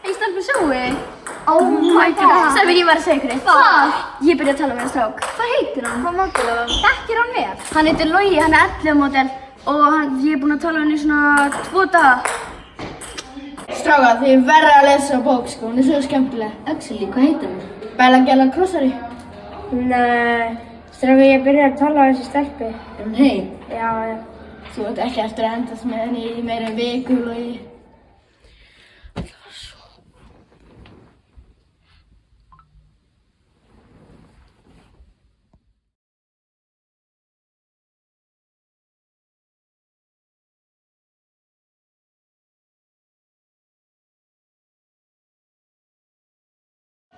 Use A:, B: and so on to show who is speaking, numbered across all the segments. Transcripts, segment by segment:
A: Í stelpu sjói.
B: Oh my god.
A: Stefnir, ég var að segja ykkur eitt.
B: Hvað?
A: Ég byrjaði að tala með strák.
B: Hvað heitir hann? Hvað mótil er hann? Þekkir hann vel?
A: Hann heitir Logi, hann er 11 módel og ég er búinn að tala við hann í svona 2 daga.
C: Strákar, þið verða að lesa bók sko, hún er svo skemmtileg.
A: Axeli, hvað heitir hann?
C: Bella Gella Krossari.
D: Nei, strákar, ég byrjaði að tala á þessi stelpu.
C: Nei,
D: Já.
C: þú ert ekki eftir að endast með henni í meira en viku, Logi.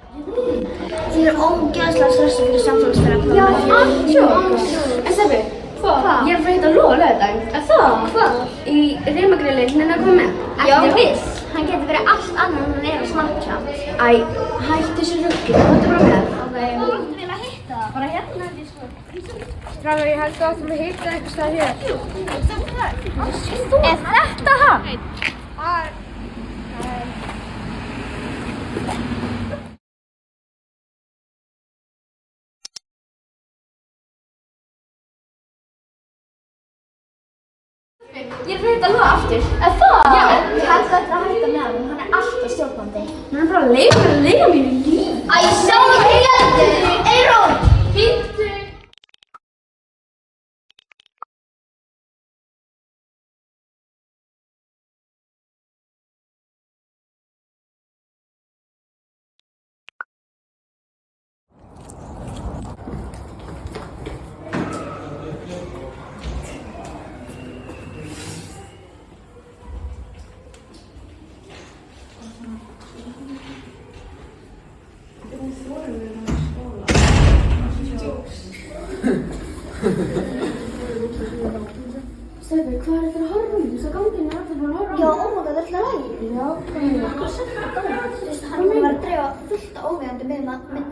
B: Þið eru ógeðslega stressið fyrir samfélagsfélag.
A: Já, En Steffi,
B: Hvað?
A: ég er að fara að hitta Lóa á laugardaginn.
B: Það? Hvað?
A: Í Rimagrilli, henni að koma með.
B: Já, viss. Hann getur verið allt annað en hann er á Snapchat.
A: Æ, hættu þessu rugli, hvað er bara með?
B: Ok. Þú vil að hitta það? Bara hérna er því sko.
D: Strákar, ég held að áttum að hitta eitthvað stað hér.
B: Er þetta hann?
A: Ég er að fara að hitta Lóa aftur.
B: Er það?
A: Já.
B: Ég held að þetta að hætta með hann. Hann er alltaf stjórnandi.
A: Hann er bara að leiða mér í líf.
B: Æ, sjáðu hérna! Eyrún!
A: Hittu! Steffi, hvað er þetta að horfa um? Þú veist að ganginn er allir bara að horfa um.
B: Já, ómaka, þetta er alltaf lægi.
A: Já, hvað er það?
B: Þú veist, hann var að dreifa fullt af óviðandi myndum